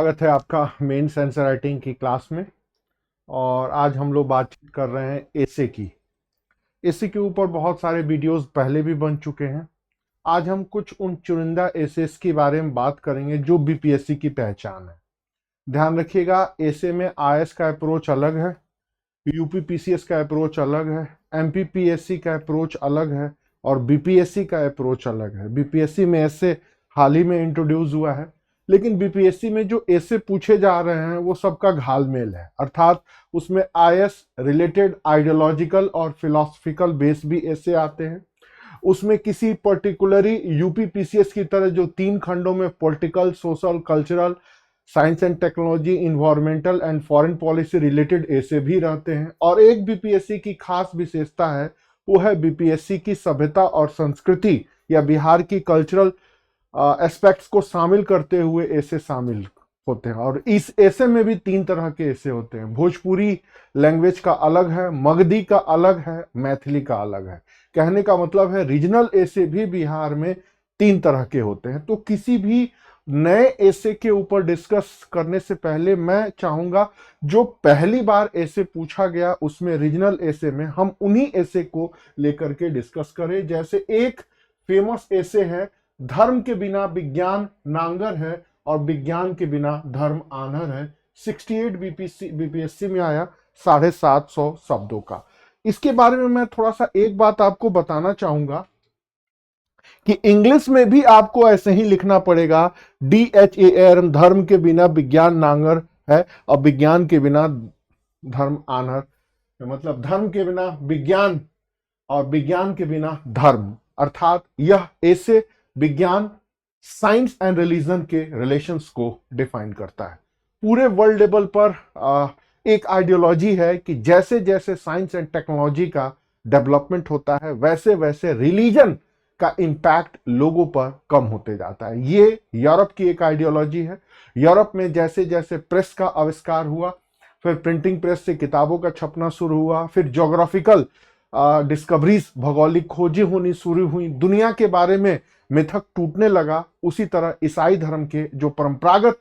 स्वागत है आपका मेन सेंसर राइटिंग की क्लास में। और आज हम लोग बातचीत कर रहे हैं एसे की। एसे के ऊपर बहुत सारे वीडियोस पहले भी बन चुके हैं। आज हम कुछ उन चुनिंदा एसेस के बारे में बात करेंगे जो बीपीएससी की पहचान है। ध्यान रखिएगा, एसे में आईएएस का अप्रोच अलग है, यूपीपीसीएस का अप्रोच अलग है, एमपीपीएससी का अप्रोच अलग है और बीपीएससी का अप्रोच अलग है। बीपीएससी में ऐसे हाल ही में इंट्रोड्यूस हुआ है, लेकिन बीपीएससी में जो ऐसे पूछे जा रहे हैं वो सबका घालमेल है, अर्थात उसमें आईएएस रिलेटेड आइडियोलॉजिकल और फिलोसफिकल बेस भी ऐसे आते हैं। उसमें किसी पर्टिकुलरली यूपीपीसीएस की तरह जो 3 खंडों में political, social, cultural, science and technology, environmental and foreign policy related ऐसे भी रहते हैं। और एक बीपीएससी की खास विशेषता है, वो है बीपीएससी की सभ्यता और संस्कृति या बिहार की कल्चरल एस्पेक्ट्स को शामिल करते हुए ऐसे शामिल होते हैं। और इस ऐसे में भी 3 तरह के ऐसे होते हैं। भोजपुरी लैंग्वेज का अलग है, मगधी का अलग है, मैथिली का अलग है। कहने का मतलब है रीजनल ऐसे भी बिहार में 3 तरह के होते हैं। तो किसी भी नए ऐसे के ऊपर डिस्कस करने से पहले मैं चाहूंगा जो पहली बार ऐसे पूछा गया उसमें रीजनल ऐसे में हम उन्हीं ऐसे को लेकर के डिस्कस करें। जैसे एक फेमस ऐसे है, धर्म के बिना विज्ञान नांगर है और विज्ञान के बिना धर्म आनर है। 68 बीपीएससी में आया, 750 शब्दों का। इसके बारे में मैं थोड़ा सा एक बात आपको बताना चाहूंगा कि इंग्लिश में भी आपको ऐसे ही लिखना पड़ेगा, DHAR, धर्म के बिना विज्ञान नांगर है और विज्ञान के बिना धर्म आनर, मतलब धर्म के बिना विज्ञान और विज्ञान के बिना धर्म। अर्थात यह ऐसे विज्ञान, साइंस एंड रिलीजन के रिलेशंस को डिफाइन करता है। पूरे वर्ल्ड लेवल पर एक आइडियोलॉजी है कि जैसे जैसे साइंस एंड टेक्नोलॉजी का डेवलपमेंट होता है वैसे वैसे रिलीजन का इंपैक्ट लोगों पर कम होते जाता है। ये यूरोप की एक आइडियोलॉजी है। यूरोप में जैसे जैसे प्रेस का आविष्कार हुआ, फिर प्रिंटिंग प्रेस से किताबों का छपना शुरू हुआ, फिर ज्योग्राफिकल डिस्कवरीज, भौगोलिक खोजें होनी शुरू हुई, दुनिया के बारे में मिथक टूटने लगा। उसी तरह ईसाई धर्म के जो परंपरागत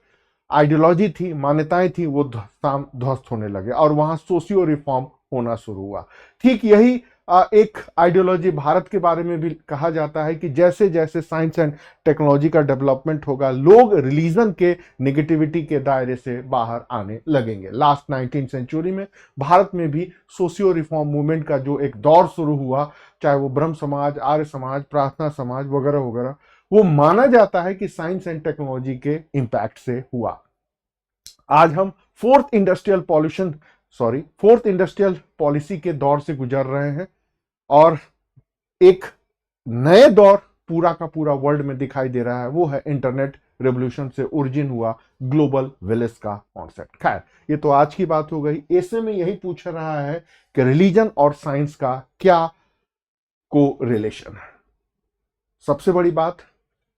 आइडियोलॉजी थी, मान्यताएं थी, वो ध्वस्त होने लगे और वहां सोशियो रिफॉर्म होना शुरू हुआ। ठीक यही एक आइडियोलॉजी भारत के बारे में भी कहा जाता है कि जैसे जैसे साइंस एंड टेक्नोलॉजी का डेवलपमेंट होगा, लोग रिलीजन के नेगेटिविटी के दायरे से बाहर आने लगेंगे। लास्ट 19th सेंचुरी में भारत में भी सोशियो रिफॉर्म मूवमेंट का जो एक दौर शुरू हुआ, चाहे वो ब्रह्म समाज, आर्य समाज, प्रार्थना समाज वगैरह वगैरह, वो माना जाता है कि साइंस एंड टेक्नोलॉजी के इंपैक्ट से हुआ। आज हम फोर्थ इंडस्ट्रियल पॉलिसी के दौर से गुजर रहे हैं और एक नए दौर पूरा का पूरा वर्ल्ड में दिखाई दे रहा है। वो है इंटरनेट रेवोल्यूशन से ओरिजिन हुआ ग्लोबल विलेज का कॉन्सेप्ट। खैर, ये तो आज की बात हो गई। ऐसे में यही पूछ रहा है कि रिलीजन और साइंस का क्या को रिलेशन है। सबसे बड़ी बात,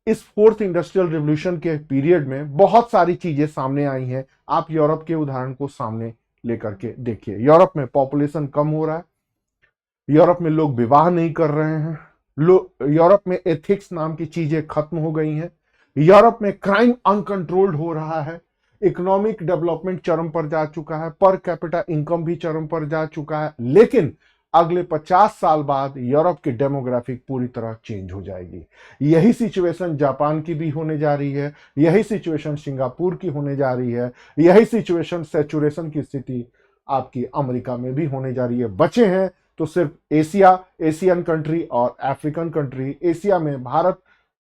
इस फोर्थ इंडस्ट्रियल रिवोल्यूशन के पीरियड में बहुत सारी चीजें सामने आई हैं। आप यूरोप के उदाहरण को सामने लेकर के देखिए। यूरोप में पॉपुलेशन कम हो रहा है, यूरोप में लोग विवाह नहीं कर रहे हैं, यूरोप में एथिक्स नाम की चीजें खत्म हो गई हैं, यूरोप में क्राइम अनकंट्रोल्ड हो रहा है, इकोनॉमिक डेवलपमेंट चरम पर जा चुका है, पर कैपिटा इनकम भी चरम पर जा चुका है। लेकिन अगले 50 साल बाद यूरोप की डेमोग्राफिक पूरी तरह चेंज हो जाएगी। यही सिचुएशन जापान की भी होने जा रही है, यही सिचुएशन सिंगापुर की होने जा रही है, यही सिचुएशन सैचुरेशन की स्थिति आपकी अमेरिका में भी होने जा रही है। बचे हैं तो सिर्फ एशियन कंट्री और अफ्रीकन कंट्री। एशिया में भारत,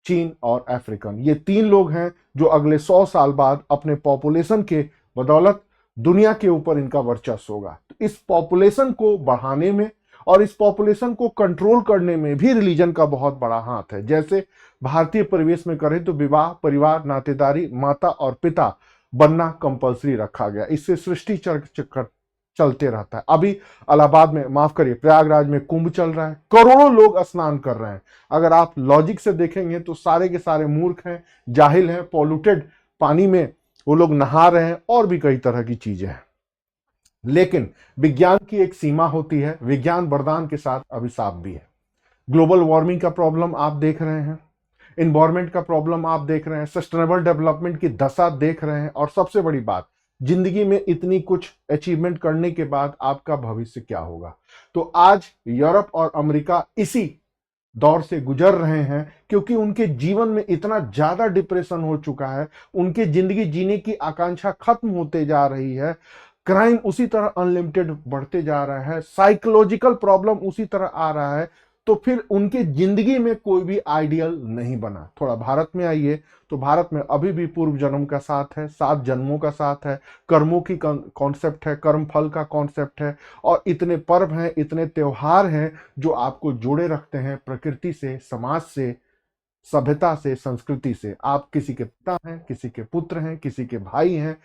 चीन और अफ्रीकन, ये 3 लोग हैं जो अगले 100 साल बाद अपने पॉपुलेशन के बदौलत दुनिया के ऊपर इनका वर्चस्व होगा। तो इस पॉपुलेशन को बढ़ाने में और इस पॉपुलेशन को कंट्रोल करने में भी रिलीजन का बहुत बड़ा हाथ है। जैसे भारतीय परिवेश में करें तो विवाह, परिवार, नातेदारी, माता और पिता बनना कंपलसरी रखा गया। इससे सृष्टि चक्र चलते रहता है। अभी इलाहाबाद में, माफ करिए, प्रयागराज में कुंभ चल रहा है, करोड़ों लोग स्नान कर रहे हैं। अगर आप लॉजिक से देखेंगे तो सारे के सारे मूर्ख हैं, जाहिल हैं, पॉल्यूटेड पानी में वो लोग नहा रहे हैं और भी कई तरह की चीजें हैं। लेकिन विज्ञान की एक सीमा होती है, विज्ञान वरदान के साथ अभिशाप भी है। ग्लोबल वार्मिंग का प्रॉब्लम आप देख रहे हैं, इन्वायरमेंट का प्रॉब्लम आप देख रहे हैं, सस्टेनेबल डेवलपमेंट की दशा देख रहे हैं, और सबसे बड़ी बात, जिंदगी में इतनी कुछ अचीवमेंट करने के बाद आपका भविष्य क्या होगा। तो आज यूरोप और अमेरिका इसी दौर से गुजर रहे हैं, क्योंकि उनके जीवन में इतना ज्यादा डिप्रेशन हो चुका है, उनकी जिंदगी जीने की आकांक्षा खत्म होते जा रही है, क्राइम उसी तरह अनलिमिटेड बढ़ते जा रहा है, साइकोलॉजिकल प्रॉब्लम उसी तरह आ रहा है। तो फिर उनके जिंदगी में कोई भी आइडियल नहीं बना। थोड़ा भारत में आइए, तो भारत में अभी भी पूर्व जन्म का साथ है, 7 जन्मों का साथ है, कर्मों की कॉन्सेप्ट है, कर्म फल का कॉन्सेप्ट है, और इतने पर्व हैं, इतने त्योहार हैं जो आपको जोड़े रखते हैं प्रकृति से, समाज से, सभ्यता से, संस्कृति से। आप किसी के पिता हैं, किसी के पुत्र हैं, किसी के भाई हैं,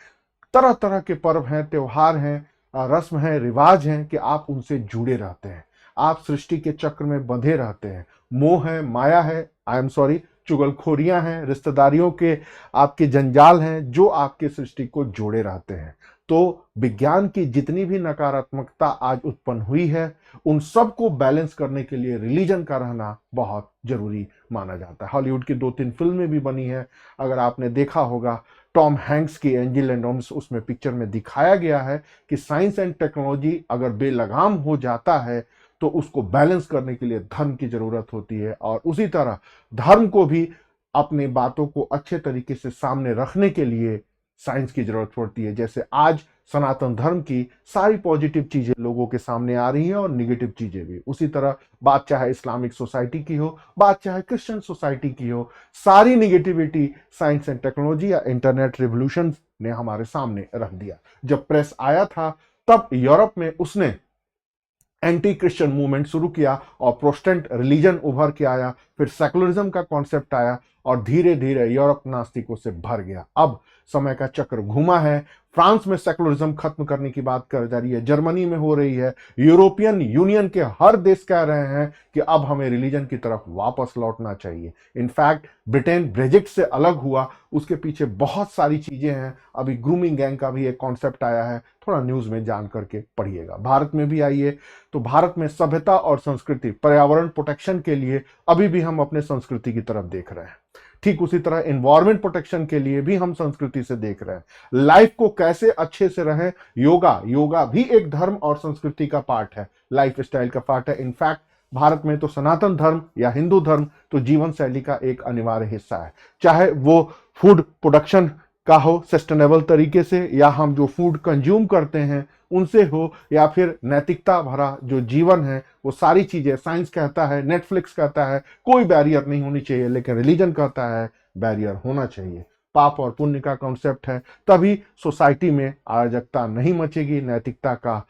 तरह तरह के पर्व हैं, त्योहार हैं, रस्म हैं, रिवाज हैं कि आप उनसे जुड़े रहते हैं। आप सृष्टि के चक्र में बंधे रहते हैं। मोह है, माया है, आई एम सॉरी, चुगलखोरियां हैं, रिश्तेदारियों के आपके जंजाल हैं जो आपके सृष्टि को जोड़े रहते हैं। तो विज्ञान की जितनी भी नकारात्मकता आज उत्पन्न हुई है, उन सब को बैलेंस करने के लिए रिलीजन का रहना बहुत जरूरी माना जाता है। हॉलीवुड की 2-3 फिल्में भी बनी है, अगर आपने देखा होगा, टॉम हैंक्स की एंजिल एंड डोम्स, उसमें पिक्चर में दिखाया गया है कि साइंस एंड टेक्नोलॉजी अगर बेलगाम हो जाता है तो उसको बैलेंस करने के लिए धर्म की जरूरत होती है, और उसी तरह धर्म को भी अपनी बातों को अच्छे तरीके से सामने रखने के लिए साइंस की जरूरत पड़ती है। जैसे आज सनातन धर्म की सारी पॉजिटिव चीजें लोगों के सामने आ रही हैं और निगेटिव चीजें भी, उसी तरह बात चाहे इस्लामिक सोसाइटी की हो, बात चाहे क्रिश्चियन सोसाइटी की हो, सारी निगेटिविटी साइंस एंड टेक्नोलॉजी या इंटरनेट रिवोल्यूशन ने हमारे सामने रख दिया। जब प्रेस आया था तब यूरोप में उसने एंटी क्रिश्चियन मूवमेंट शुरू किया और प्रोटेस्टेंट रिलीजन उभर के आया, फिर सेकुलरिज्म का कॉन्सेप्ट आया, और धीरे धीरे यूरोप नास्तिकों से भर गया। अब समय का चक्र घुमा है, फ्रांस में सेकुलरिज्म खत्म करने की बात कर जा रही है, जर्मनी में हो रही है, यूरोपियन यूनियन के हर देश कह रहे हैं कि अब हमें रिलीजन की तरफ वापस लौटना चाहिए। इनफैक्ट ब्रिटेन ब्रेजिट से अलग हुआ, उसके पीछे बहुत सारी चीजें हैं। अभी ग्रूमिंग गैंग का भी एक कॉन्सेप्ट आया है, थोड़ा न्यूज में जान करके पढ़िएगा। भारत में भी आइए, तो भारत में सभ्यता और संस्कृति, पर्यावरण प्रोटेक्शन के लिए अभी भी हम अपने संस्कृति की तरफ देख रहे हैं। ठीक उसी तरह एनवायरमेंट प्रोटेक्शन के लिए भी हम संस्कृति से देख रहे हैं। लाइफ को कैसे अच्छे से रहें, योगा भी एक धर्म और संस्कृति का पार्ट है, लाइफ स्टाइल का पार्ट है। इनफैक्ट भारत में तो सनातन धर्म या हिंदू धर्म तो जीवन शैली का एक अनिवार्य हिस्सा है, चाहे वो फूड प्रोडक्शन का हो सस्टेनेबल तरीके से, या हम जो फूड कंज्यूम करते हैं उनसे हो, या फिर नैतिकता भरा जो जीवन है, वो सारी चीजें। साइंस कहता है, नेटफ्लिक्स कहता है कोई बैरियर नहीं होनी चाहिए, लेकिन रिलीजन कहता है बैरियर होना चाहिए। पाप और पुण्य का कॉन्सेप्ट है, तभी सोसाइटी में अराजकता नहीं मचेगी, नैतिकता का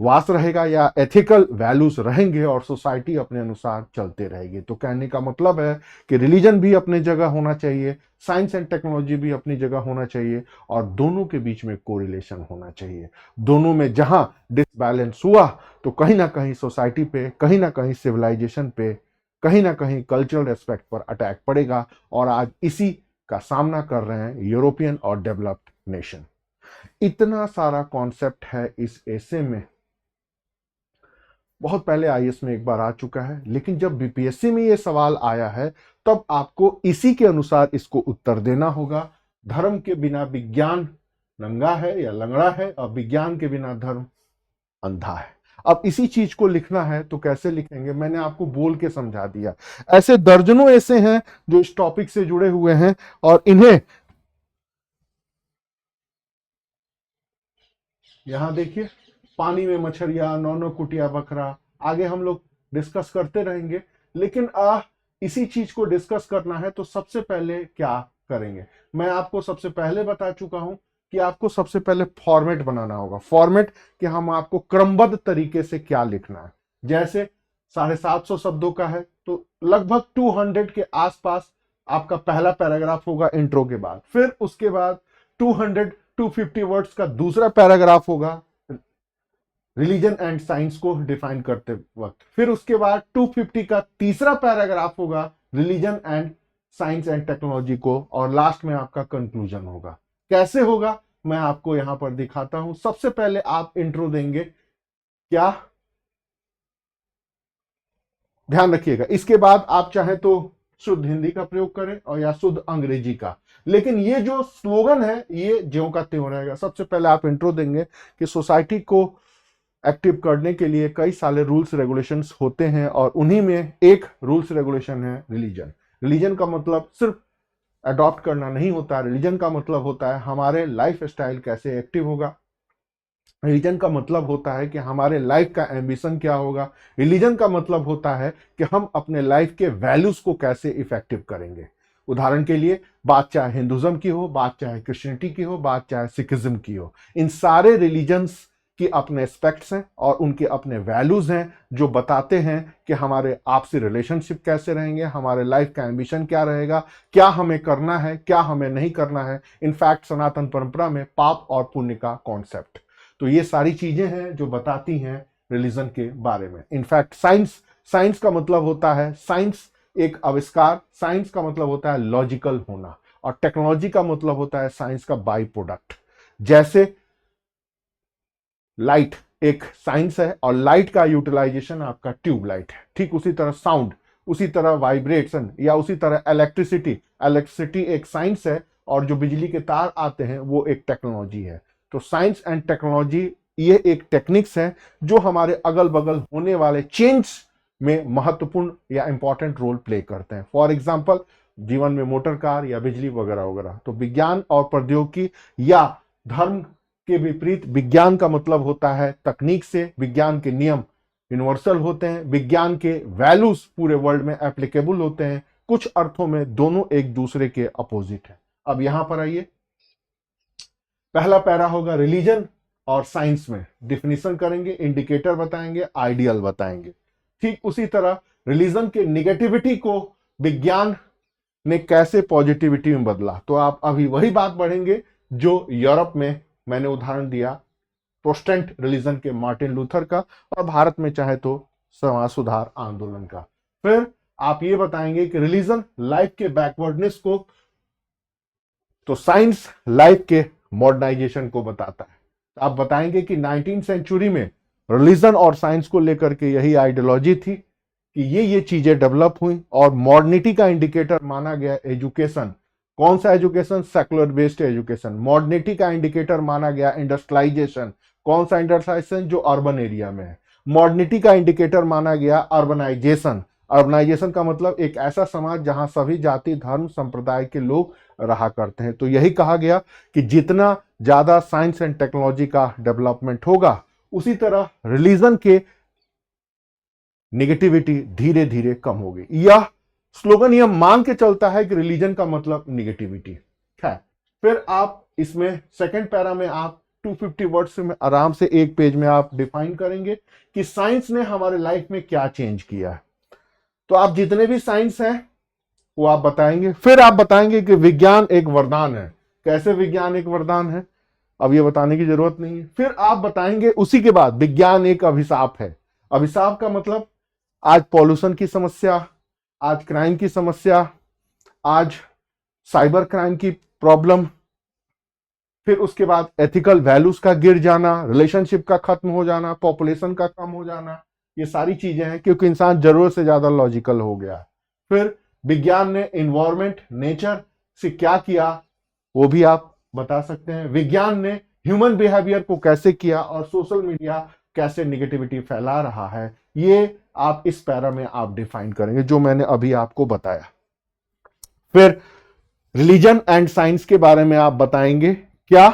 वास रहेगा, या एथिकल वैल्यूज रहेंगे, और सोसाइटी अपने अनुसार चलते रहेगी। तो कहने का मतलब है कि रिलीजन भी अपनी जगह होना चाहिए, साइंस एंड टेक्नोलॉजी भी अपनी जगह होना चाहिए, और दोनों के बीच में कोरिलेशन होना चाहिए। दोनों में जहां डिसबैलेंस हुआ तो कहीं ना कहीं सोसाइटी पे, कहीं ना कहीं सिविलाइजेशन पे, कहीं ना कहीं कल्चरल एस्पेक्ट पर अटैक पड़ेगा, और आज इसी का सामना कर रहे हैं यूरोपियन और डेवलप्ड नेशन। इतना सारा कॉन्सेप्ट है इस ऐसे में, बहुत पहले आईएएस में एक बार आ चुका है, लेकिन जब बीपीएससी में ये सवाल आया है तब आपको इसी के अनुसार इसको उत्तर देना होगा। धर्म के बिना विज्ञान नंगा है या लंगड़ा है, और विज्ञान के बिना धर्म अंधा है। अब इसी चीज को लिखना है तो कैसे लिखेंगे, मैंने आपको बोल के समझा दिया। ऐसे दर्जनों ऐसे हैं जो इस टॉपिक से जुड़े हुए हैं, और इन्हें यहां देखिए, पानी में मछलियां, नौनो कुटिया बकरा, आगे हम लोग डिस्कस करते रहेंगे। लेकिन इसी चीज को डिस्कस करना है तो सबसे पहले क्या करेंगे, मैं आपको सबसे पहले बता चुका हूं कि आपको सबसे पहले फॉर्मेट बनाना होगा। फॉर्मेट कि हम आपको क्रमबद्ध तरीके से क्या लिखना है। जैसे 750 शब्दों का है तो लगभग 200 के आसपास आपका पहला पैराग्राफ होगा इंट्रो के बाद, फिर उसके बाद 250 वर्ड्स का दूसरा पैराग्राफ होगा रिलीजन एंड साइंस को डिफाइन करते वक्त, फिर उसके बाद 250 का तीसरा पैराग्राफ होगा religion and science and technology को, और लास्ट में आपका कंक्लूजन होगा। कैसे होगा मैं आपको यहां पर दिखाता हूं। सबसे पहले आप इंट्रो देंगे, क्या ध्यान रखिएगा। इसके बाद आप चाहें तो शुद्ध हिंदी का प्रयोग करें और या शुद्ध अंग्रेजी का। लेकिन ये जो स्लोगन है ये ज्यों का त्यों रहेगा। सबसे पहले आप इंट्रो देंगे कि सोसाइटी को एक्टिव करने के लिए कई सारे रूल्स रेगुलेशंस होते हैं और उन्हीं में एक रूल्स रेगुलेशन है रिलीजन। रिलीजन का मतलब सिर्फ अडॉप्ट करना नहीं होता। रिलीजन का मतलब होता है हमारे लाइफ स्टाइल कैसे एक्टिव होगा। रिलीजन का मतलब होता है कि हमारे लाइफ का एम्बिशन क्या होगा। रिलीजन का मतलब होता है कि हम अपने लाइफ के वैल्यूज को कैसे इफेक्टिव करेंगे। उदाहरण के लिए बात चाहे हिंदुज्म की हो, बात चाहे क्रिश्चियनिटी की हो, बात चाहे सिखिज्म की हो, इन सारे रिलीजन्स की अपने एस्पेक्ट्स हैं और उनके अपने वैल्यूज हैं जो बताते हैं कि हमारे आपसी रिलेशनशिप कैसे रहेंगे, हमारे लाइफ का एम्बिशन क्या रहेगा, क्या हमें करना है, क्या हमें नहीं करना है। इनफैक्ट सनातन परंपरा में पाप और पुण्य का कॉन्सेप्ट। तो ये सारी चीजें हैं जो बताती हैं रिलीजन के बारे में। इनफैक्ट साइंस का मतलब होता है साइंस एक आविष्कार, साइंस का मतलब होता है लॉजिकल होना, और टेक्नोलॉजी का मतलब होता है साइंस का बाई प्रोडक्ट। जैसे लाइट एक साइंस है और लाइट का यूटिलाइजेशन आपका ट्यूबलाइट है, ठीक उसी तरह साउंड, उसी तरह वाइब्रेशन, या उसी तरह इलेक्ट्रिसिटी एक साइंस है और जो बिजली के तार आते हैं वो एक टेक्नोलॉजी है। तो साइंस एंड टेक्नोलॉजी ये एक टेक्निक्स है जो हमारे अगल बगल होने वाले चेंज में महत्वपूर्ण या इंपॉर्टेंट रोल प्ले करते हैं। फॉर एग्जाम्पल जीवन में मोटर कार या बिजली वगैरह वगैरह। तो विज्ञान और प्रौद्योगिकी या धर्म के विपरीत विज्ञान का मतलब होता है तकनीक से। विज्ञान के नियम यूनिवर्सल होते हैं, विज्ञान के वैल्यूज पूरे वर्ल्ड में एप्लीकेबल होते हैं। कुछ अर्थों में दोनों एक दूसरे के अपोजिट है। अब यहां पर आइए, पहला पैरा होगा रिलीजन और साइंस में डिफिनीशन करेंगे, इंडिकेटर बताएंगे, आइडियल बताएंगे। ठीक उसी तरह रिलीजन के निगेटिविटी को विज्ञान ने कैसे पॉजिटिविटी में बदला। तो आप अभी वही बात बढ़ेंगे जो यूरोप में मैंने उदाहरण दिया प्रोटेस्टेंट रिलीजन के मार्टिन लूथर का, और भारत में चाहे तो समाज सुधार आंदोलन का। फिर आप ये बताएंगे कि रिलीजन लाइफ के बैकवर्डनेस को, तो साइंस लाइफ के मॉडर्नाइजेशन को बताता है। आप बताएंगे कि 19वीं सेंचुरी में रिलीजन और साइंस को लेकर के यही आइडियोलॉजी थी कि ये चीजें डेवलप हुई, और मॉडर्निटी का इंडिकेटर माना गया एजुकेशन। कौन सा education? Secular based education. Modernity का इंडिकेटर माना गया इंडस्ट्रियलाइजेशन। कौन सा इंडस्ट्रियलाइजेशन? जो अर्बन एरिया में है। मॉडर्निटी का इंडिकेटर माना गया अर्बनाइजेशन। अर्बनाइजेशन का मतलब एक ऐसा समाज जहां सभी जाति धर्म संप्रदाय के लोग रहा करते हैं। तो यही कहा गया कि जितना ज्यादा साइंस एंड टेक्नोलॉजी का डेवलपमेंट होगा उसी तरह रिलीजन के नेगेटिविटी धीरे धीरे कम होगी। यह स्लोगन यह मान के चलता है कि रिलीजन का मतलब निगेटिविटी है। फिर आप इसमें सेकंड पैरा में आप 250 वर्ड्स में आराम से एक पेज में आप डिफाइन करेंगे कि साइंस ने हमारे लाइफ में क्या चेंज किया है। तो आप जितने भी साइंस हैं वो आप बताएंगे। फिर आप बताएंगे कि विज्ञान एक वरदान है। कैसे विज्ञान एक वरदान है अब ये बताने की जरूरत नहीं है। फिर आप बताएंगे उसी के बाद विज्ञान एक अभिशाप है। अभिशाप का मतलब आज पॉल्यूशन की समस्या, आज क्राइम की समस्या, आज साइबर क्राइम की प्रॉब्लम, फिर उसके बाद एथिकल वैल्यूज का गिर जाना, रिलेशनशिप का खत्म हो जाना, पॉपुलेशन का कम हो जाना, ये सारी चीजें हैं क्योंकि इंसान जरूरत से ज्यादा लॉजिकल हो गया। फिर विज्ञान ने इन्वायरमेंट नेचर से क्या किया वो भी आप बता सकते हैं। विज्ञान ने ह्यूमन बिहेवियर को कैसे किया और सोशल मीडिया कैसे निगेटिविटी फैला रहा है, ये आप इस पैरा में आप डिफाइन करेंगे जो मैंने अभी आपको बताया। फिर रिलीजन एंड साइंस के बारे में आप बताएंगे क्या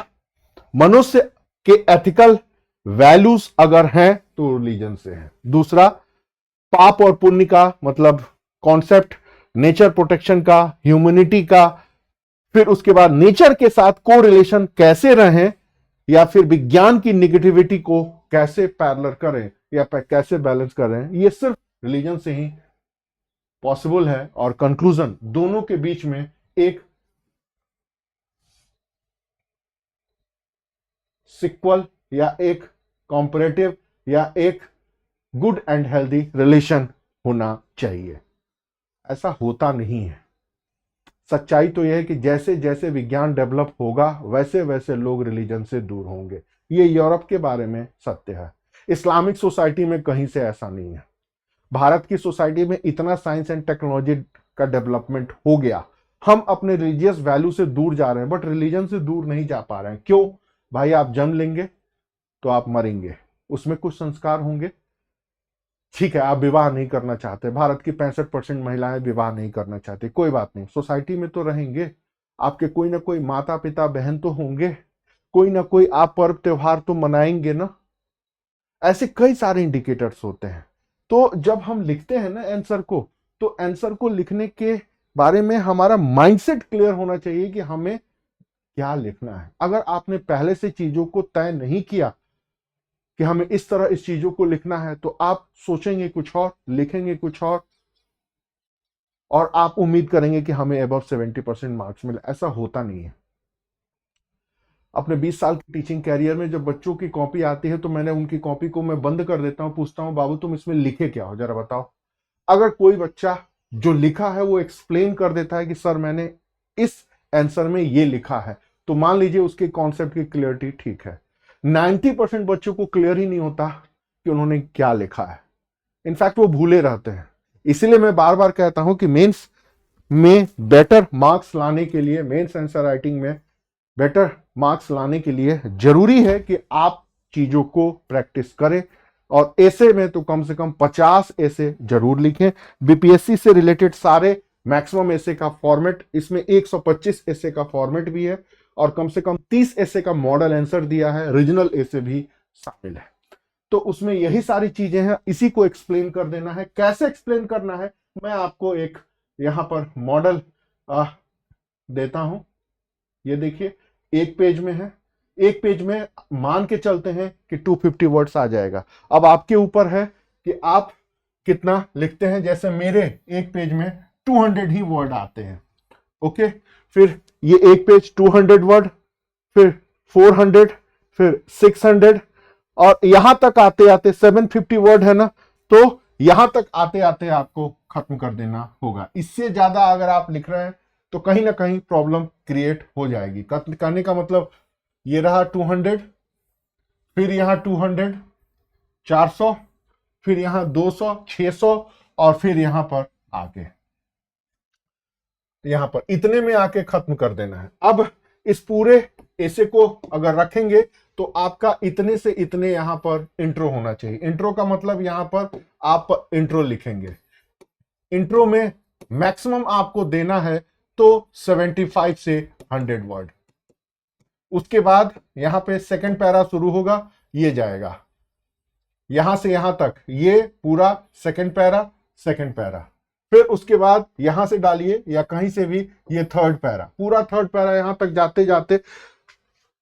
मनुष्य के एथिकल वैल्यूज अगर हैं तो रिलीजन से हैं। दूसरा पाप और पुण्य का मतलब कॉन्सेप्ट, नेचर प्रोटेक्शन का, ह्यूमैनिटी का। फिर उसके बाद नेचर के साथ को रिलेशन कैसे रहें या फिर विज्ञान की निगेटिविटी को कैसे पैरेलल करें या कैसे बैलेंस करें, ये सिर्फ रिलीजन से ही पॉसिबल है। और कंक्लूजन दोनों के बीच में एक सिक्वल या एक कॉम्परेटिव या एक गुड एंड हेल्दी रिलेशन होना चाहिए। ऐसा होता नहीं है। सच्चाई तो यह है कि जैसे जैसे विज्ञान डेवलप होगा वैसे वैसे लोग रिलीजन से दूर होंगे। ये यूरोप के बारे में सत्य है। इस्लामिक सोसाइटी में कहीं से ऐसा नहीं है। भारत की सोसाइटी में इतना साइंस एंड टेक्नोलॉजी का डेवलपमेंट हो गया। हम अपने रिलीजियस वैल्यू से दूर जा रहे हैं, बट रिलीजन से दूर नहीं जा पा रहे हैं। क्यों भाई? आप जन्म लेंगे तो आप मरेंगे, उसमें कुछ संस्कार होंगे। ठीक है, आप विवाह नहीं करना चाहते, भारत की 65% महिलाएं विवाह नहीं करना चाहती, कोई बात नहीं, सोसाइटी में तो रहेंगे। आपके कोई ना कोई माता पिता बहन तो होंगे, कोई ना कोई आप पर्व त्योहार तो मनाएंगे ना। ऐसे कई सारे इंडिकेटर्स होते हैं। तो जब हम लिखते हैं ना आंसर को, तो आंसर को लिखने के बारे में हमारा माइंडसेट क्लियर होना चाहिए कि हमें क्या लिखना है। अगर आपने पहले से चीजों को तय नहीं किया कि हमें इस तरह इस चीजों को लिखना है, तो आप सोचेंगे कुछ और, लिखेंगे कुछ और आप उम्मीद करेंगे कि हमें अबव 70% मार्क्स मिले। ऐसा होता नहीं है। अपने 20 साल के टीचिंग कैरियर में जब बच्चों की कॉपी आती है, तो मैंने उनकी कॉपी को मैं बंद कर देता हूं, पूछता हूं बाबू तुम इसमें लिखे क्या हो, जरा बताओ। अगर कोई बच्चा जो लिखा है वो एक्सप्लेन कर देता है कि सर मैंने इस आंसर में ये लिखा है, तो मान लीजिए उसके कॉन्सेप्ट की क्लियरिटी ठीक है। 90% बच्चों को क्लियर ही नहीं होता कि उन्होंने क्या लिखा है। इनफैक्ट वो भूले रहते हैं। इसीलिए मैं बार बार कहता हूं कि मेंस में बेटर मार्क्स लाने के लिए, मेंस आंसर राइटिंग में बेटर मार्क्स लाने के लिए जरूरी है कि आप चीजों को प्रैक्टिस करें। और ऐसे में तो कम से कम 50 ऐसे जरूर लिखें। बीपीएससी से रिलेटेड सारे मैक्सिमम ऐसे का फॉर्मेट, इसमें 125 ऐसे का फॉर्मेट भी है और कम से कम 30 ऐसे का मॉडल आंसर दिया है, रीजनल ऐसे भी शामिल है। तो उसमें यही सारी चीजें हैं, इसी को एक्सप्लेन कर देना है। कैसे एक्सप्लेन करना है, मैं आपको एक यहां पर मॉडल देता हूं। ये देखिए, एक पेज में है, एक पेज में मान के चलते हैं कि 250 वर्ड्स आ जाएगा। अब आपके ऊपर है कि आप कितना लिखते हैं। जैसे मेरे एक पेज में 200 ही वर्ड आते हैं। ओके, फिर ये एक पेज 200 वर्ड, फिर 400, फिर 600, और यहां तक आते आते 750 वर्ड है ना, तो यहां तक आते आते आपको खत्म कर देना होगा। इससे ज्यादा अगर आप लिख रहे हैं तो कहीं ना कहीं प्रॉब्लम क्रिएट हो जाएगी। कहने का मतलब ये रहा 200, फिर यहां 200, 400, फिर यहां 200, 600, और फिर यहां पर आके, यहां पर इतने में आके खत्म कर देना है। अब इस पूरे ऐसे को अगर रखेंगे तो आपका इतने से इतने यहां पर इंट्रो होना चाहिए। इंट्रो का मतलब यहां पर आप इंट्रो लिखेंगे। इंट्रो में मैक्सिमम आपको देना है तो 75 से 100 वर्ड। उसके बाद यहां पे सेकंड पैरा शुरू होगा, ये जाएगा यहां से यहां तक, ये पूरा सेकंड पैरा। फिर उसके बाद यहां से डालिए या कहीं से भी ये थर्ड पैरा, पूरा थर्ड पैरा यहां तक जाते जाते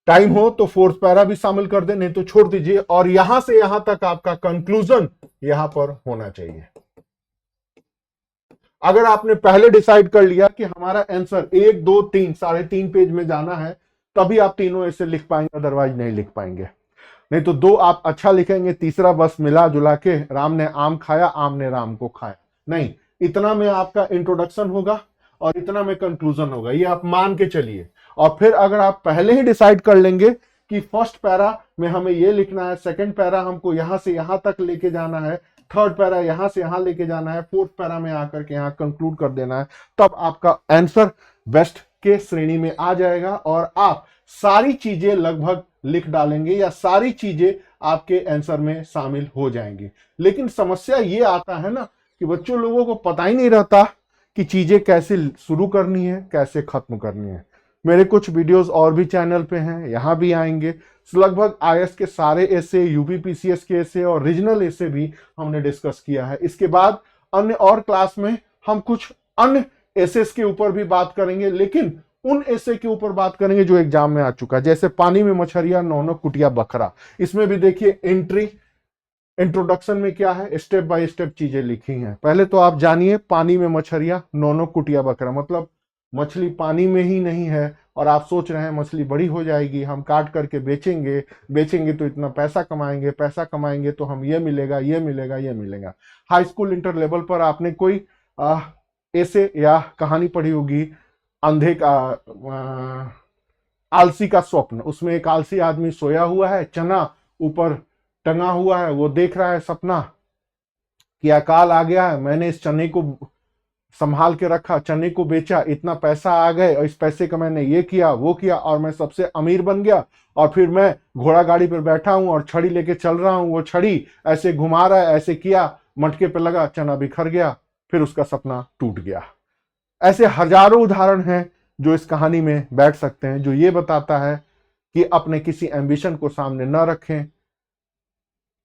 टाइम हो तो फोर्थ पैरा भी शामिल कर दे, नहीं तो छोड़ दीजिए। और यहां से यहां तक आपका कंक्लूजन यहां पर होना चाहिए। अगर आपने पहले डिसाइड कर लिया कि हमारा आंसर 1, 2, 3, 3.5 पेज में जाना है, तभी आप तीनों ऐसे लिख पाएंगे, अदरवाइज नहीं लिख पाएंगे। नहीं तो 2 आप अच्छा लिखेंगे, तीसरा बस मिला जुला के राम ने आम खाया, आम ने राम को खाया। नहीं, इतना में आपका इंट्रोडक्शन होगा और इतना में कंक्लूजन होगा, ये आप मान के चलिए। और फिर अगर आप पहले ही डिसाइड कर लेंगे कि फर्स्ट पैरा में हमें ये लिखना है, सेकंड पैरा हमको यहां से यहां तक लेके जाना है, थर्ड पैरा यहां से यहां लेके जाना है, फोर्थ पैरा में आकर के यहां कंक्लूड कर देना है, तब आपका आंसर बेस्ट के श्रेणी में आ जाएगा और आप सारी चीजें लगभग लिख डालेंगे या सारी चीजें आपके आंसर में शामिल हो जाएंगी। लेकिन समस्या ये आता है ना कि बच्चों लोगों को पता ही नहीं रहता कि चीजें कैसे शुरू करनी है, कैसे खत्म करनी है। मेरे कुछ वीडियोस और भी चैनल पे हैं, यहां भी आएंगे। लगभग आईएएस के सारे ऐसे, यूपीपीसीएस के ऐसे और रीजनल ऐसे भी हमने डिस्कस किया है। इसके बाद अन्य और क्लास में हम कुछ अन्य एसेस के ऊपर भी बात करेंगे, लेकिन उन ऐसे के ऊपर बात करेंगे जो एग्जाम में आ चुका है। जैसे पानी में मछरिया, नौनो कुटिया बकरा, इसमें भी देखिए एंट्री, इंट्रोडक्शन में क्या है, स्टेप बाय स्टेप चीजें लिखी हैं। पहले तो आप जानिए पानी में मछरिया, नौनो कुटिया बकरा, मतलब मछली पानी में ही नहीं है और आप सोच रहे हैं मछली बड़ी हो जाएगी, हम काट करके बेचेंगे तो इतना पैसा कमाएंगे तो हम ये मिलेगा। हाई स्कूल इंटर लेवल पर आपने कोई ऐसे या कहानी पढ़ी होगी, अंधे का आलसी का स्वप्न। उसमें एक आलसी आदमी सोया हुआ है, चना ऊपर टंगा हुआ है, वो देख रहा है सपना कि अकाल आ गया है, मैंने इस चने को संभाल के रखा, चने को बेचा, इतना पैसा आ गए और इस पैसे का मैंने ये किया वो किया और मैं सबसे अमीर बन गया, और फिर मैं घोड़ा गाड़ी पर बैठा हूं और छड़ी लेके चल रहा हूं, वो छड़ी ऐसे घुमा रहा है, ऐसे किया, मटके पे लगा, चना बिखर गया, फिर उसका सपना टूट गया। ऐसे हजारों उदाहरण हैं जो इस कहानी में बैठ सकते हैं, जो ये बताता है कि अपने किसी एम्बिशन को सामने न रखें,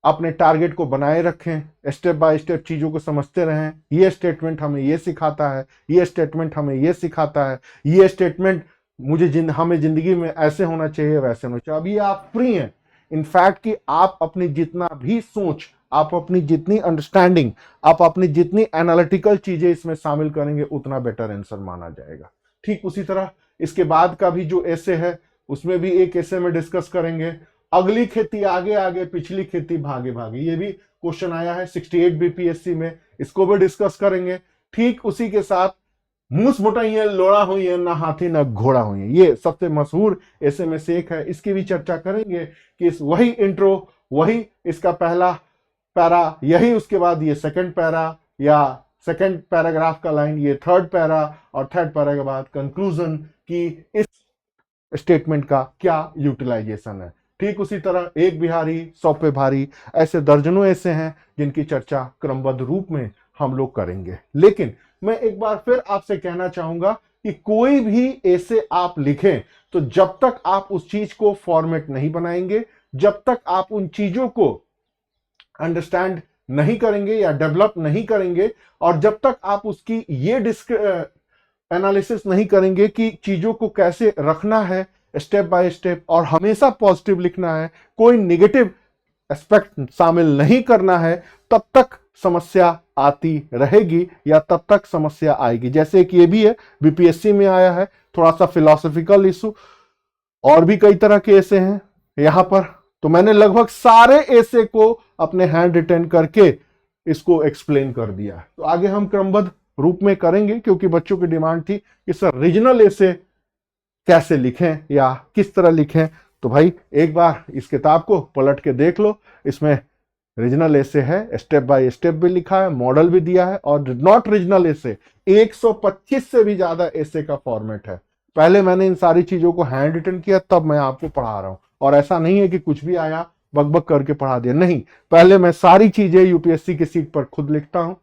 अपने टारगेट को बनाए रखें, स्टेप बाय स्टेप चीजों को समझते रहें। ये स्टेटमेंट हमें ये सिखाता है, ये स्टेटमेंट हमें ये सिखाता है, ये स्टेटमेंट हमें जिंदगी में ऐसे होना चाहिए, वैसे होना चाहिए। अभी आप फ्री हैं इनफैक्ट कि आप अपनी जितना भी सोच, आप अपनी जितनी अंडरस्टैंडिंग, आप अपनी जितनी एनालिटिकल चीजें इसमें शामिल करेंगे उतना बेटर आंसर माना जाएगा। ठीक उसी तरह इसके बाद का भी जो ऐसे है उसमें भी एक ऐसे में डिस्कस करेंगे, अगली खेती आगे आगे, पिछली खेती भागे भागे। ये भी क्वेश्चन आया है 68 बीपीएससी में, इसको भी डिस्कस करेंगे। ठीक उसी के साथ मूस मुटाइए लोड़ा हुई है, ना हाथी ना घोड़ा हुई है, ये सबसे मशहूर ऐसे में से एक है, इसकी भी चर्चा करेंगे कि इस वही इंट्रो, वही इसका पहला पैरा, यही उसके बाद ये सेकंड पैरा या सेकंड पैराग्राफ का लाइन, ये थर्ड पैरा, और थर्ड पैरा के बाद कंक्लूजन कि इस स्टेटमेंट का क्या यूटिलाइजेशन है। ठीक उसी तरह एक बिहारी 100 पे भारी, ऐसे दर्जनों ऐसे हैं जिनकी चर्चा क्रमबद्ध रूप में हम लोग करेंगे। लेकिन मैं एक बार फिर आपसे कहना चाहूंगा कि कोई भी ऐसे आप लिखें तो जब तक आप उस चीज को फॉर्मेट नहीं बनाएंगे, जब तक आप उन चीजों को अंडरस्टैंड नहीं करेंगे या डेवलप नहीं करेंगे, और जब तक आप उसकी ये एनालिसिस नहीं करेंगे कि चीजों को कैसे रखना है स्टेप बाय स्टेप, और हमेशा पॉजिटिव लिखना है, कोई नेगेटिव एस्पेक्ट शामिल नहीं करना है, तब तक समस्या आती रहेगी या तब तक समस्या आएगी। जैसे कि ये भी है, बीपीएससी में आया है, थोड़ा सा फिलोसॉफिकल इशू, और भी कई तरह के ऐसे हैं यहां पर। तो मैंने लगभग सारे ऐसे को अपने हैंड रिटन करके इसको एक्सप्लेन कर दिया है। तो आगे हम क्रमबद्ध रूप में करेंगे, क्योंकि बच्चों की डिमांड थी कि सर रीजनल ऐसे कैसे लिखें या किस तरह लिखें। तो भाई एक बार इस किताब को पलट के देख लो, इसमें रीजनल ऐसे है, स्टेप बाय स्टेप भी लिखा है, मॉडल भी दिया है, और नॉट रीजनल ऐसे 125 से भी ज्यादा ऐसे का फॉर्मेट है। पहले मैंने इन सारी चीजों को हैंड रिटन किया, तब मैं आपको पढ़ा रहा हूं, और ऐसा नहीं है कि कुछ भी आया बकबक करके पढ़ा दिया, नहीं, पहले मैं सारी चीजें यूपीएससी की सीट पर खुद लिखता हूं,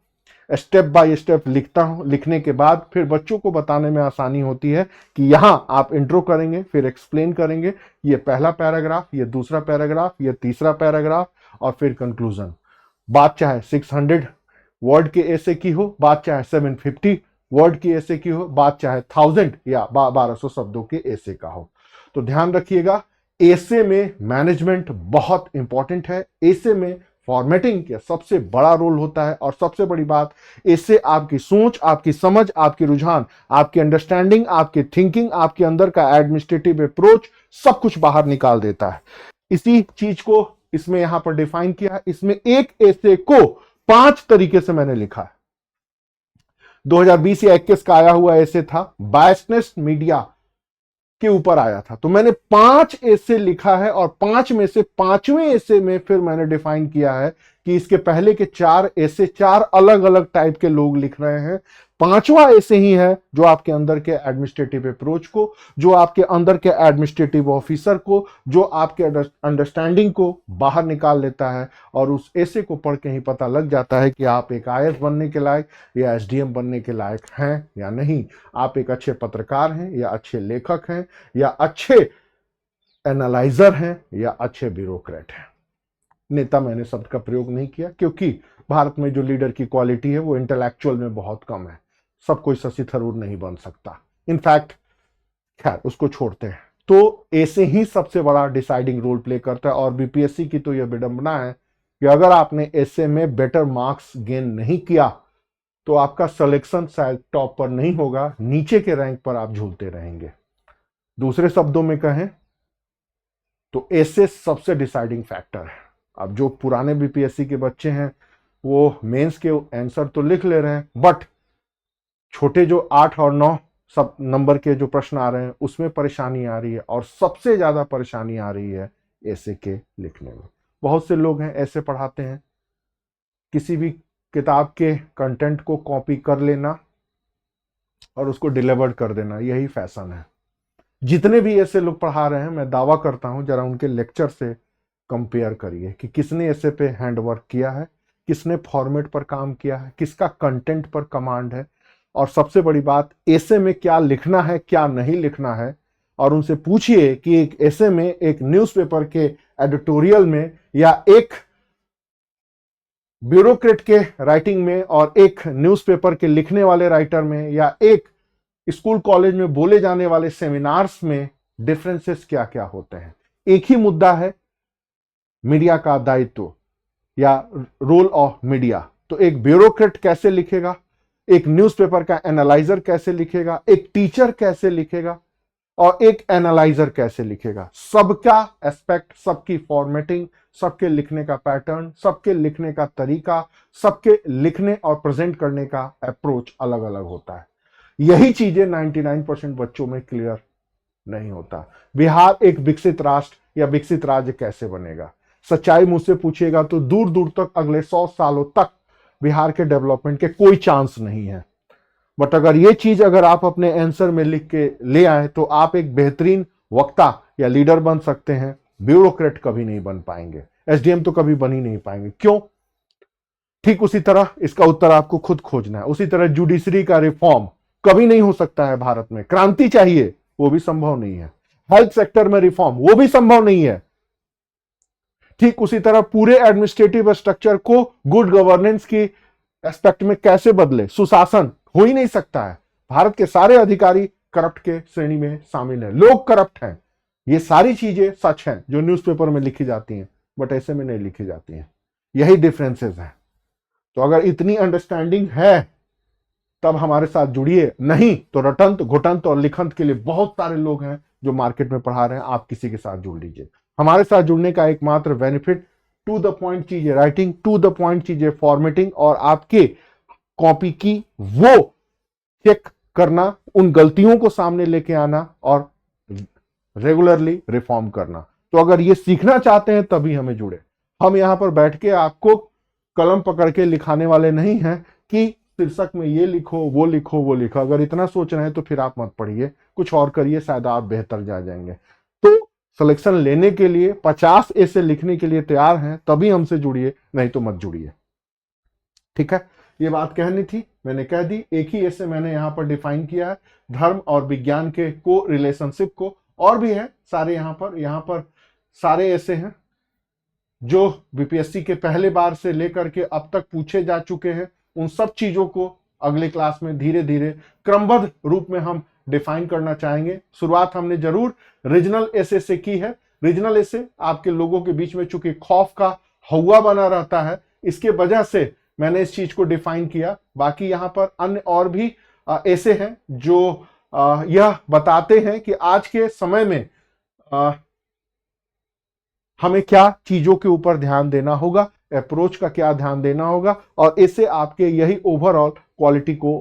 स्टेप बाय स्टेप लिखता हूं। लिखने के बाद फिर बच्चों को बताने में आसानी होती है कि यहां आप इंट्रो करेंगे, फिर एक्सप्लेन करेंगे, ये पहला पैराग्राफ, ये दूसरा पैराग्राफ, ये तीसरा पैराग्राफ, और फिर कंक्लूजन। बात चाहे 600 वर्ड के ऐसे की हो, बात चाहे 750 वर्ड की ऐसे की हो, बात चाहे 1000 या 1200 शब्दों के ऐसे का हो। तो ध्यान रखिएगा, ऐसे में मैनेजमेंट बहुत इंपॉर्टेंट है। ऐसे में फॉर्मेटिंग का सबसे बड़ा रोल होता है, और सबसे बड़ी बात, इससे आपकी सोच, आपकी समझ, आपकी रुझान, आपकी अंडरस्टैंडिंग, आपकी थिंकिंग, आपके अंदर का एडमिनिस्ट्रेटिव अप्रोच सब कुछ बाहर निकाल देता है। इसी चीज को इसमें यहां पर डिफाइन किया है। इसमें एक ऐसे को 5 तरीके से मैंने लिखा है। 2020 या 21 का आया हुआ ऐसे था, बायसनेस मीडिया के ऊपर आया था। तो मैंने 5 ऐसे लिखा है, और 5 में से 5वें ऐसे में फिर मैंने डिफाइन किया है कि इसके पहले के 4 ऐसे 4 अलग अलग टाइप के लोग लिख रहे हैं। 5वां ऐसे ही है जो आपके अंदर के एडमिनिस्ट्रेटिव अप्रोच को, जो आपके अंदर के एडमिनिस्ट्रेटिव ऑफिसर को, जो आपके अंडरस्टैंडिंग को बाहर निकाल लेता है, और उस ऐसे को पढ़ के ही पता लग जाता है कि आप एक आईएएस बनने के लायक या एसडीएम बनने के लायक हैं या नहीं, आप एक अच्छे पत्रकार हैं या अच्छे लेखक हैं या अच्छे एनालाइजर हैं या अच्छे ब्यूरोक्रेट हैं। नेता मैंने शब्द का प्रयोग नहीं किया, क्योंकि भारत में जो लीडर की क्वालिटी है वो इंटेलेक्चुअल में बहुत कम है। सब कोई शशि थरूर नहीं बन सकता, इनफैक्ट खैर उसको छोड़ते हैं। तो ऐसे ही सबसे बड़ा डिसाइडिंग रोल प्ले करता है, और बीपीएससी की तो यह विडंबना है कि अगर आपने ऐसे में बेटर मार्क्स गेन नहीं किया तो आपका सिलेक्शन शायद टॉप पर नहीं होगा, नीचे के रैंक पर आप झूलते रहेंगे। दूसरे शब्दों में कहें तो ऐसे सबसे डिसाइडिंग फैक्टर है। अब जो पुराने बीपीएससी के बच्चे हैं वो मेंस के आंसर तो लिख ले रहे हैं, बट छोटे जो 8 और 9 सब नंबर के जो प्रश्न आ रहे हैं उसमें परेशानी आ रही है, और सबसे ज्यादा परेशानी आ रही है ऐसे के लिखने में। बहुत से लोग हैं ऐसे पढ़ाते हैं, किसी भी किताब के कंटेंट को कॉपी कर लेना, और उसको डिलीवर कर देना, यही फैशन है। जितने भी ऐसे लोग पढ़ा रहे हैं, मैं दावा करता हूं जरा उनके लेक्चर से कंपेयर करिए कि किसने ऐसे पे हैंडवर्क किया है, किसने फॉर्मेट पर काम किया है, किसका कंटेंट पर कमांड है, और सबसे बड़ी बात ऐसे में क्या लिखना है क्या नहीं लिखना है। और उनसे पूछिए कि एक ऐसे में, एक न्यूज़पेपर के एडिटोरियल में, या एक ब्यूरोक्रेट के राइटिंग में, और एक न्यूज़पेपर के लिखने वाले राइटर में, या एक स्कूल कॉलेज में बोले जाने वाले सेमिनार्स में डिफरेंसेस क्या क्या होते हैं। एक ही मुद्दा है, मीडिया का दायित्व या रोल ऑफ मीडिया। तो एक ब्यूरोक्रेट कैसे लिखेगा, एक न्यूज़पेपर का एनालाइजर कैसे लिखेगा, एक टीचर कैसे लिखेगा, और एक एनालाइजर कैसे लिखेगा। सबका एस्पेक्ट, सबकी फॉर्मेटिंग, सबके लिखने का पैटर्न, सबके लिखने का तरीका, सबके लिखने और प्रेजेंट करने का अप्रोच अलग अलग होता है। यही चीजें 99% बच्चों में क्लियर नहीं होता। बिहार एक विकसित राष्ट्र या विकसित राज्य कैसे बनेगा, सच्चाई मुझसे पूछिएगा तो दूर दूर तक अगले 100 सालों तक बिहार के डेवलपमेंट के कोई चांस नहीं है। बट अगर ये चीज अगर आप अपने आंसर में लिख के ले आए तो आप एक बेहतरीन वक्ता या लीडर बन सकते हैं। ब्यूरोक्रेट कभी नहीं बन पाएंगे, एसडीएम तो कभी बन ही नहीं पाएंगे। क्यों? ठीक उसी तरह इसका उत्तर आपको खुद खोजना है। उसी तरह जुडिशरी का रिफॉर्म कभी नहीं हो सकता है भारत में। क्रांति चाहिए, वो भी संभव नहीं है। हेल्थ सेक्टर में रिफॉर्म, वो भी संभव नहीं है। ठीक उसी तरह पूरे एडमिनिस्ट्रेटिव स्ट्रक्चर को गुड गवर्नेंस की एस्पेक्ट में कैसे बदले, सुशासन हो ही नहीं सकता है। भारत के सारे अधिकारी करप्ट के श्रेणी में शामिल हैं, लोग करप्ट हैं। ये सारी चीजें सच हैं जो न्यूज़पेपर में लिखी जाती हैं, बट ऐसे में नहीं लिखी जाती हैं। यही डिफरेंसेस हैं। तो अगर इतनी अंडरस्टैंडिंग है तब हमारे साथ जुड़िए, नहीं तो रटंत घुटंत और लिखंत के लिए बहुत सारे लोग हैं जो मार्केट में पढ़ा रहे हैं। आप किसी के साथ जुड़ लीजिए। हमारे साथ जुड़ने का एकमात्र बेनिफिट, टू द पॉइंट चीजें राइटिंग, टू द पॉइंट चीजें फॉर्मेटिंग, और आपके कॉपी की वो चेक करना, उन गलतियों को सामने लेके आना और रेगुलरली रिफॉर्म करना। तो अगर ये सीखना चाहते हैं तभी हमें जुड़े। हम यहां पर बैठ के आपको कलम पकड़ के लिखाने वाले नहीं हैं कि शीर्षक में ये लिखो, वो लिखो, वो लिखो। अगर इतना सोच रहे हैं तो फिर आप मत पढ़िए, कुछ और करिए, शायद आप बेहतर जा जाएंगे। तो सिलेक्शन लेने के लिए 50 ऐसे लिखने के लिए तैयार हैं तभी हमसे जुड़िए, नहीं तो मत जुड़िए। ठीक है, ये बात कहनी थी, मैंने कह दी। एक ही ऐसे मैंने यहां पर डिफाइन किया है, धर्म और विज्ञान के को रिलेशनशिप को। और भी है सारे यहां पर सारे ऐसे हैं जो बीपीएससी के पहले बार से लेकर के अब तक पूछे जा चुके हैं। उन सब चीजों को अगले क्लास में धीरे धीरे क्रमबद्ध रूप में हम डिफाइन करना चाहेंगे। शुरुआत हमने जरूर रीजनल एसे से की है। रीजनल एसे आपके लोगों के बीच में चूंकि खौफ का हवा बना रहता है, इसके वजह से मैंने इस चीज को डिफाइन किया। बाकी यहां पर अन्य और भी ऐसे हैं जो यह बताते हैं कि आज के समय में हमें क्या चीजों के ऊपर ध्यान देना होगा, अप्रोच का क्या ध्यान देना होगा, और इससे आपके यही ओवरऑल क्वालिटी को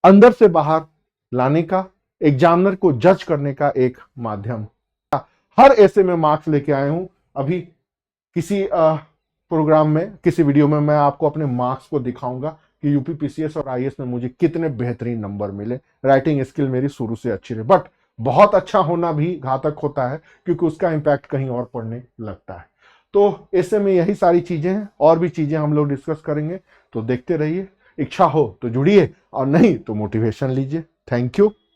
अंदर से बाहर लाने का, एग्जामिनर को जज करने का एक माध्यम। हर ऐसे में मार्क्स लेके आए हूं। अभी किसी प्रोग्राम में, किसी वीडियो में मैं आपको अपने मार्क्स को दिखाऊंगा कि यूपी पीसीएस और आईएएस में मुझे कितने बेहतरीन नंबर मिले। राइटिंग स्किल मेरी शुरू से अच्छी रही, बट बहुत अच्छा होना भी घातक होता है क्योंकि उसका इंपैक्ट कहीं और पड़ने लगता है। तो ऐसे में यही सारी चीजें हैं, और भी चीजें हम लोग डिस्कस करेंगे। तो देखते रहिए, इच्छा हो तो जुड़िए और नहीं तो मोटिवेशन लीजिए। Thank you.